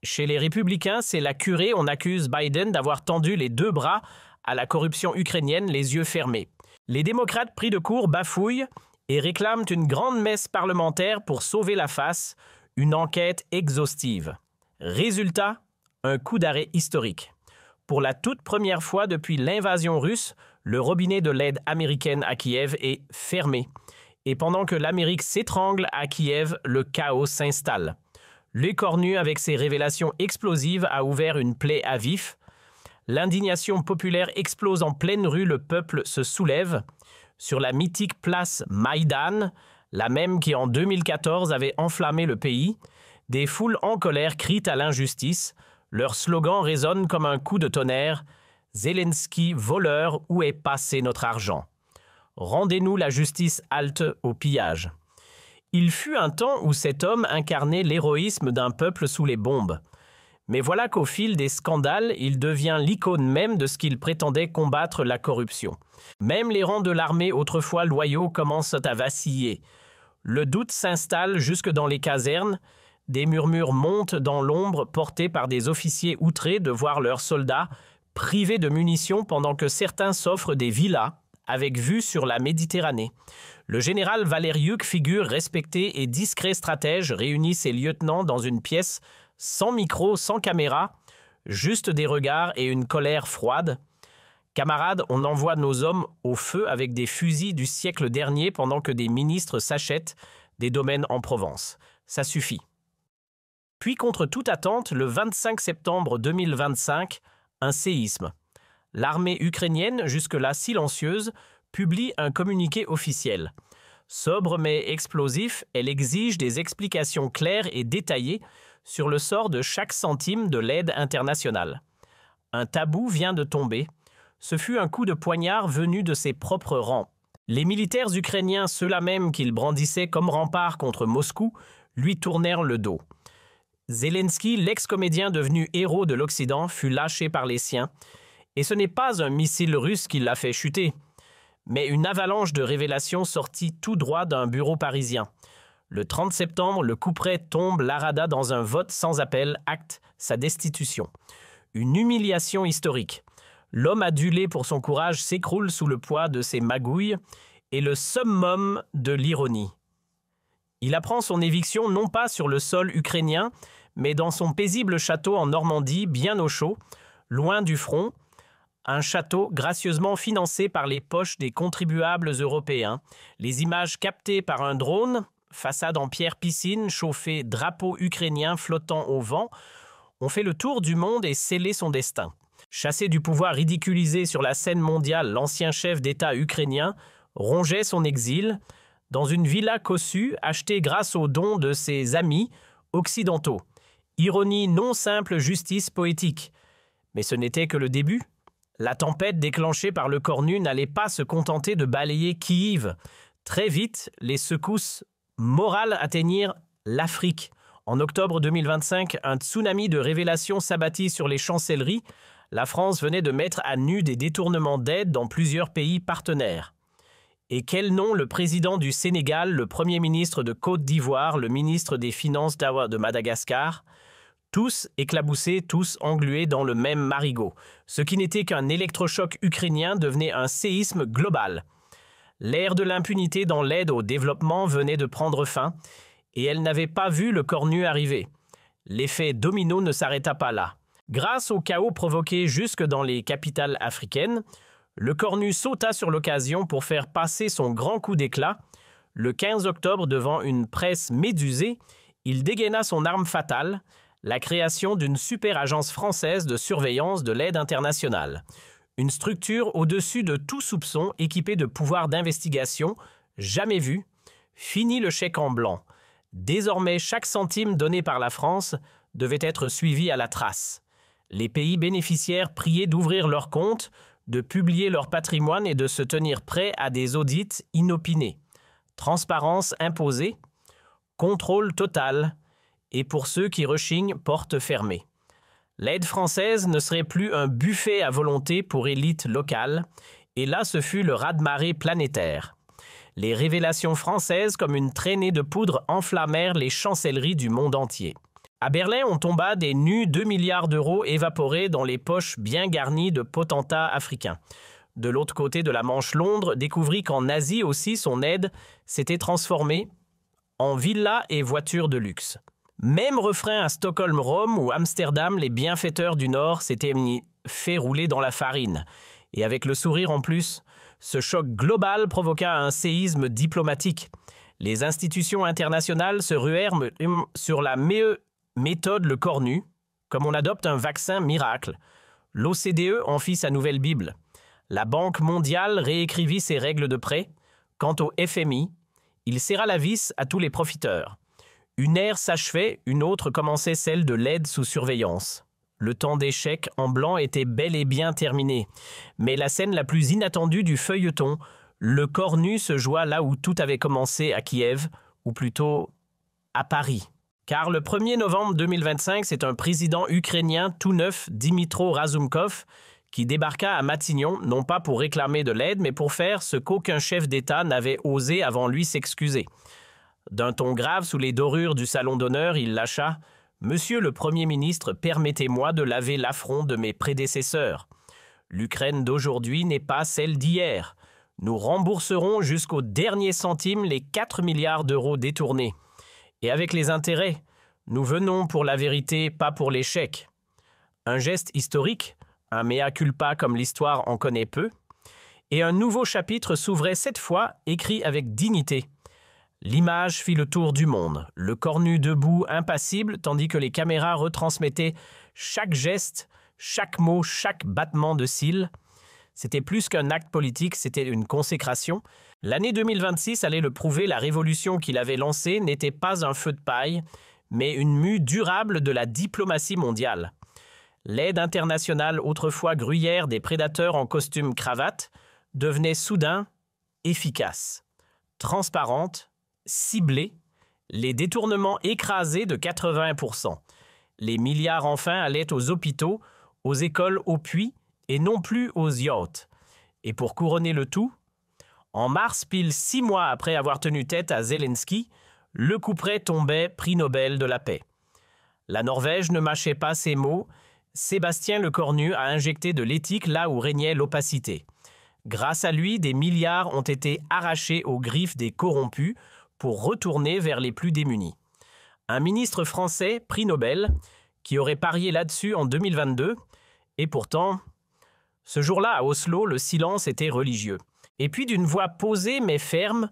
Chez les républicains, c'est la curée, on accuse Biden d'avoir tendu les 2 bras à la corruption ukrainienne, les yeux fermés. Les démocrates pris de court bafouillent et réclament une grande messe parlementaire pour sauver la face, une enquête exhaustive. Résultat, un coup d'arrêt historique. Pour la toute première fois depuis l'invasion russe, le robinet de l'aide américaine à Kiev est fermé. Et pendant que l'Amérique s'étrangle à Kiev, le chaos s'installe. L'écornu, avec ses révélations explosives, a ouvert une plaie à vif. L'indignation populaire explose en pleine rue, le peuple se soulève. Sur la mythique place Maïdan, la même qui en 2014 avait enflammé le pays, des foules en colère crient à l'injustice. Leur slogan résonne comme un coup de tonnerre. « Zelensky, voleur, où est passé notre argent ?» Rendez-nous la justice halte au pillage. Il fut un temps où cet homme incarnait l'héroïsme d'un peuple sous les bombes. Mais voilà qu'au fil des scandales, il devient l'icône même de ce qu'il prétendait combattre, la corruption. Même les rangs de l'armée autrefois loyaux commencent à vaciller. Le doute s'installe jusque dans les casernes. Des murmures montent dans l'ombre portés par des officiers outrés de voir leurs soldats privés de munitions pendant que certains s'offrent des villas avec vue sur la Méditerranée. Le général Valeriuk, figure respectée et discret stratège, réunit ses lieutenants dans une pièce sans micro, sans caméra, juste des regards et une colère froide. « Camarades, on envoie nos hommes au feu avec des fusils du siècle dernier pendant que des ministres s'achètent des domaines en Provence. Ça suffit. » Puis, contre toute attente, le 25 septembre 2025, un séisme. L'armée ukrainienne, jusque-là silencieuse, publie un communiqué officiel. Sobre mais explosif, elle exige des explications claires et détaillées sur le sort de chaque centime de l'aide internationale. Un tabou vient de tomber. Ce fut un coup de poignard venu de ses propres rangs. Les militaires ukrainiens, ceux-là même qu'il brandissait comme rempart contre Moscou, lui tournèrent le dos. Zelensky, l'ex-comédien devenu héros de l'Occident, fut lâché par les siens. Et ce n'est pas un missile russe qui l'a fait chuter, mais une avalanche de révélations sorties tout droit d'un bureau parisien. Le 30 septembre, le couperet tombe, l'Arada, dans un vote sans appel, acte sa destitution. Une humiliation historique. L'homme adulé pour son courage s'écroule sous le poids de ses magouilles et le summum de l'ironie. Il apprend son éviction non pas sur le sol ukrainien, mais dans son paisible château en Normandie, bien au chaud, loin du front, un château gracieusement financé par les poches des contribuables européens. Les images captées par un drone, façade en pierre piscine, chauffée drapeau ukrainien flottant au vent, ont fait le tour du monde et scellé son destin. Chassé du pouvoir ridiculisé sur la scène mondiale, l'ancien chef d'État ukrainien rongeait son exil dans une villa cossue achetée grâce aux dons de ses amis occidentaux. Ironie non simple, justice poétique. Mais ce n'était que le début. La tempête déclenchée par le cornu n'allait pas se contenter de balayer Kiev. Très vite, les secousses morales atteignirent l'Afrique. En octobre 2025, un tsunami de révélations s'abattit sur les chancelleries. La France venait de mettre à nu des détournements d'aide dans plusieurs pays partenaires. Et quel nom le président du Sénégal, le premier ministre de Côte d'Ivoire, le ministre des Finances de Madagascar, tous éclaboussés, tous englués dans le même marigot. Ce qui n'était qu'un électrochoc ukrainien devenait un séisme global. L'ère de l'impunité dans l'aide au développement venait de prendre fin, et elle n'avait pas vu le cornu arriver. L'effet domino ne s'arrêta pas là. Grâce au chaos provoqué jusque dans les capitales africaines, le cornu sauta sur l'occasion pour faire passer son grand coup d'éclat. Le 15 octobre, devant une presse médusée, il dégaina son arme fatale, la création d'une super agence française de surveillance de l'aide internationale. Une structure au-dessus de tout soupçon, équipée de pouvoirs d'investigation jamais vus. Fini le chèque en blanc. Désormais, chaque centime donné par la France devait être suivi à la trace. Les pays bénéficiaires priaient d'ouvrir leurs comptes, de publier leur patrimoine et de se tenir prêts à des audits inopinés. Transparence imposée, contrôle total, et pour ceux qui rechignent, porte fermée. L'aide française ne serait plus un buffet à volonté pour élites locales, et là ce fut le raz-de-marée planétaire. Les révélations françaises comme une traînée de poudre enflammèrent les chancelleries du monde entier. À Berlin, on tomba des nus 2 milliards d'euros évaporés dans les poches bien garnies de potentats africains. De l'autre côté de la Manche, Londres découvrit qu'en Asie aussi son aide s'était transformée en villas et voitures de luxe. Même refrain à Stockholm, Rome ou Amsterdam, les bienfaiteurs du Nord s'étaient fait rouler dans la farine. Et avec le sourire en plus, ce choc global provoqua un séisme diplomatique. Les institutions internationales se ruèrent sur la méthode le cornu, comme on adopte un vaccin miracle. L'OCDE en fit sa nouvelle Bible. La Banque mondiale réécrivit ses règles de prêt. Quant au FMI, il serra la vis à tous les profiteurs. Une ère s'achevait, une autre commençait, celle de l'aide sous surveillance. Le temps des chèques en blanc était bel et bien terminé. Mais la scène la plus inattendue du feuilleton, le cornu se joua là où tout avait commencé à Kiev, ou plutôt à Paris. Car le 1er novembre 2025, c'est un président ukrainien tout neuf, Dmytro Razumkov, qui débarqua à Matignon, non pas pour réclamer de l'aide, mais pour faire ce qu'aucun chef d'État n'avait osé avant lui s'excuser. D'un ton grave sous les dorures du salon d'honneur, il lâcha « Monsieur le Premier ministre, permettez-moi de laver l'affront de mes prédécesseurs. L'Ukraine d'aujourd'hui n'est pas celle d'hier. Nous rembourserons jusqu'au dernier centime les 4 milliards d'euros détournés. Et avec les intérêts, nous venons pour la vérité, pas pour les chèques. » Un geste historique, un mea culpa comme l'histoire en connaît peu, et un nouveau chapitre s'ouvrait cette fois, écrit avec dignité. L'image fit le tour du monde, le cornu debout, impassible, tandis que les caméras retransmettaient chaque geste, chaque mot, chaque battement de cils. C'était plus qu'un acte politique, c'était une consécration. L'année 2026 allait le prouver, la révolution qu'il avait lancée n'était pas un feu de paille, mais une mue durable de la diplomatie mondiale. L'aide internationale, autrefois gruyère des prédateurs en costume cravate, devenait soudain efficace, transparente, ciblée, les détournements écrasés de 80%. Les milliards enfin allaient aux hôpitaux, aux écoles, aux puits, et non plus aux yachts. Et pour couronner le tout, en mars, pile 6 mois après avoir tenu tête à Zelensky, le couperet tombait prix Nobel de la paix. La Norvège ne mâchait pas ses mots. Sébastien Lecornu a injecté de l'éthique là où régnait l'opacité. Grâce à lui, des milliards ont été arrachés aux griffes des corrompus pour retourner vers les plus démunis. Un ministre français, prix Nobel, qui aurait parié là-dessus en 2022, et pourtant, ce jour-là à Oslo, le silence était religieux. Et puis d'une voix posée mais ferme,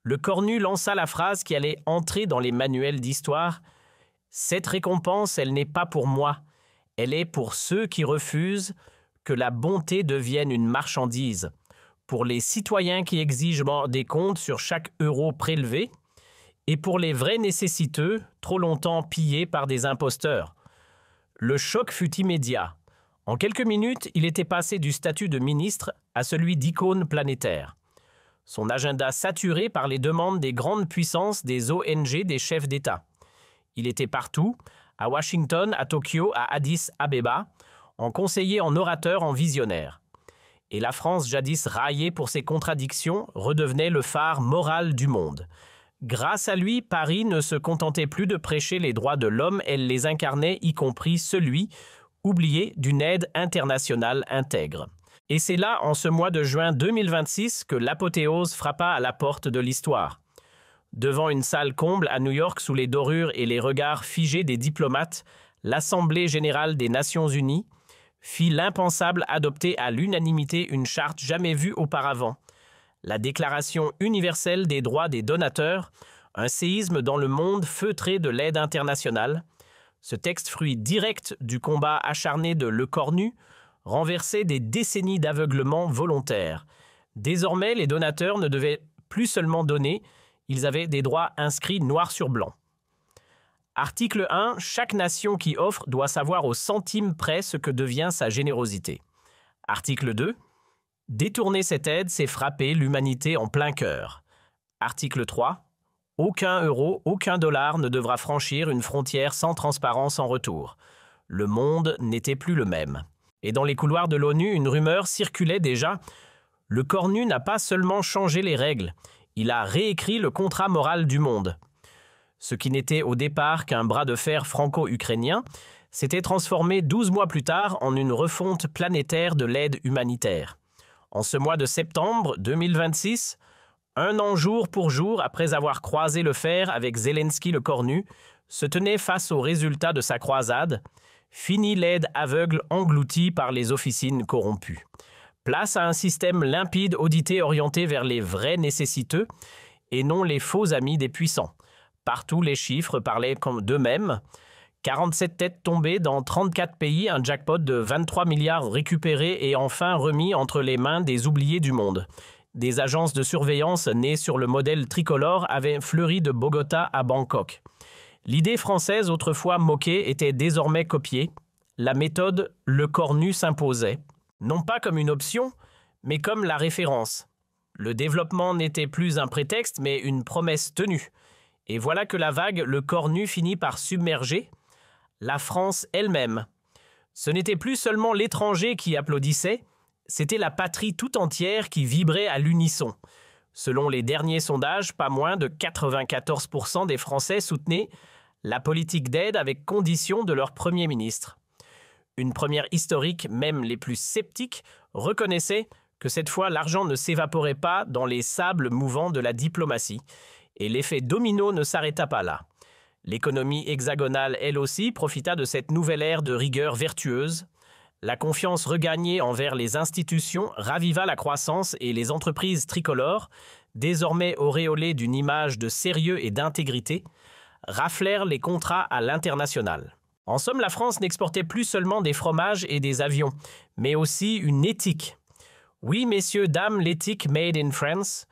Lecornu lança la phrase qui allait entrer dans les manuels d'histoire. « Cette récompense, elle n'est pas pour moi. Elle est pour ceux qui refusent que la bonté devienne une marchandise, pour les citoyens qui exigent des comptes sur chaque euro prélevé, et pour les vrais nécessiteux, trop longtemps pillés par des imposteurs. » Le choc fut immédiat. En quelques minutes, il était passé du statut de ministre à celui d'icône planétaire. Son agenda saturé par les demandes des grandes puissances, des ONG, des chefs d'État. Il était partout, à Washington, à Tokyo, à Addis Abeba, en conseiller, en orateur, en visionnaire. Et la France, jadis raillée pour ses contradictions, redevenait le phare moral du monde. Grâce à lui, Paris ne se contentait plus de prêcher les droits de l'homme, elle les incarnait, y compris celui, oublié, d'une aide internationale intègre. Et c'est là, en ce mois de juin 2026, que l'apothéose frappa à la porte de l'histoire. Devant une salle comble à New York sous les dorures et les regards figés des diplomates, l'Assemblée générale des Nations unies fit l'impensable adopter à l'unanimité une charte jamais vue auparavant. La Déclaration universelle des droits des donateurs, un séisme dans le monde feutré de l'aide internationale. Ce texte, fruit direct du combat acharné de Le Cornu, renversait des décennies d'aveuglement volontaire. Désormais, les donateurs ne devaient plus seulement donner, ils avaient des droits inscrits noir sur blanc. Article 1. Chaque nation qui offre doit savoir au centime près ce que devient sa générosité. Article 2. Détourner cette aide, c'est frapper l'humanité en plein cœur. Article 3. Aucun euro, aucun dollar ne devra franchir une frontière sans transparence en retour. Le monde n'était plus le même. Et dans les couloirs de l'ONU, une rumeur circulait déjà. Le Cornu n'a pas seulement changé les règles, il a réécrit le contrat moral du monde. Ce qui n'était au départ qu'un bras de fer franco-ukrainien s'était transformé 12 mois plus tard en une refonte planétaire de l'aide humanitaire. En ce mois de septembre 2026, un an jour pour jour après avoir croisé le fer avec Zelensky le Cornu, se tenait face aux résultats de sa croisade. Fini l'aide aveugle engloutie par les officines corrompues. Place à un système limpide, audité, orienté vers les vrais nécessiteux et non les faux amis des puissants. Partout, les chiffres parlaient d'eux-mêmes. 47 têtes tombées dans 34 pays, un jackpot de 23 milliards récupérés et enfin remis entre les mains des oubliés du monde. Des agences de surveillance nées sur le modèle tricolore avaient fleuri de Bogota à Bangkok. L'idée française, autrefois moquée, était désormais copiée. La méthode Le Cornu s'imposait, non pas comme une option, mais comme la référence. Le développement n'était plus un prétexte, mais une promesse tenue. Et voilà que la vague Le Cornu finit par submerger la France elle-même. Ce n'était plus seulement l'étranger qui applaudissait, c'était la patrie tout entière qui vibrait à l'unisson. Selon les derniers sondages, pas moins de 94% des Français soutenaient la politique d'aide avec condition de leur Premier ministre. Une première historique, même les plus sceptiques, reconnaissaient que cette fois l'argent ne s'évaporait pas dans les sables mouvants de la diplomatie, et l'effet domino ne s'arrêta pas là. L'économie hexagonale, elle aussi, profita de cette nouvelle ère de rigueur vertueuse. La confiance regagnée envers les institutions raviva la croissance et les entreprises tricolores, désormais auréolées d'une image de sérieux et d'intégrité, raflèrent les contrats à l'international. En somme, la France n'exportait plus seulement des fromages et des avions, mais aussi une éthique. Oui, messieurs, dames, l'éthique made in France.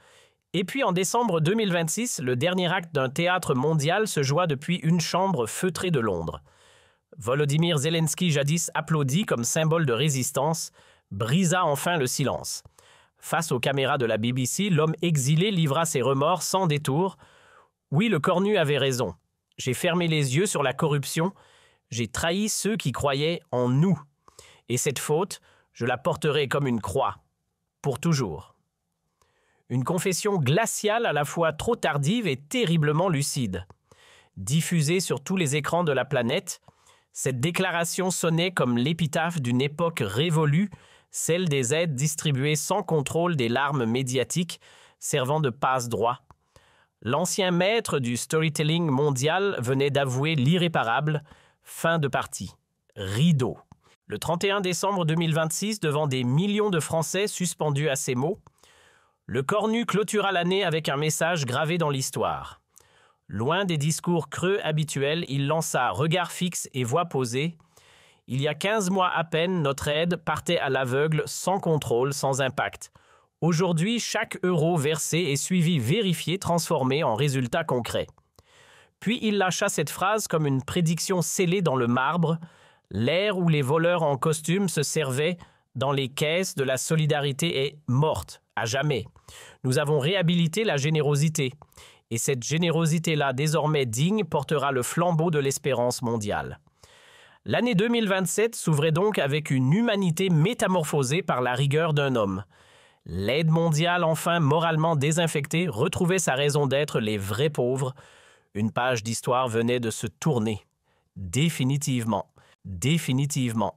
Et puis en décembre 2026, le dernier acte d'un théâtre mondial se joua depuis une chambre feutrée de Londres. Volodymyr Zelensky, jadis applaudi comme symbole de résistance, brisa enfin le silence. Face aux caméras de la BBC, l'homme exilé livra ses remords sans détour. Oui, le Cornu avait raison. J'ai fermé les yeux sur la corruption. J'ai trahi ceux qui croyaient en nous. Et cette faute, je la porterai comme une croix. Pour toujours. Une confession glaciale à la fois trop tardive et terriblement lucide. Diffusée sur tous les écrans de la planète, cette déclaration sonnait comme l'épitaphe d'une époque révolue, celle des aides distribuées sans contrôle des larmes médiatiques, servant de passe-droit. L'ancien maître du storytelling mondial venait d'avouer l'irréparable. Fin de partie. Rideau. Le 31 décembre 2026, devant des millions de Français suspendus à ces mots, le Cornu clôtura l'année avec un message gravé dans l'histoire. Loin des discours creux habituels, il lança regard fixe et voix posée. Il y a 15 mois à peine, notre aide partait à l'aveugle, sans contrôle, sans impact. Aujourd'hui, chaque euro versé est suivi, vérifié, transformé en résultat concret. Puis il lâcha cette phrase comme une prédiction scellée dans le marbre, l'ère où les voleurs en costume se servaient dans les caisses de la solidarité est morte, à jamais. Nous avons réhabilité la générosité. Et cette générosité-là, désormais digne, portera le flambeau de l'espérance mondiale. L'année 2027 s'ouvrait donc avec une humanité métamorphosée par la rigueur d'un homme. L'aide mondiale, enfin moralement désinfectée, retrouvait sa raison d'être, les vrais pauvres. Une page d'histoire venait de se tourner. Définitivement. Définitivement.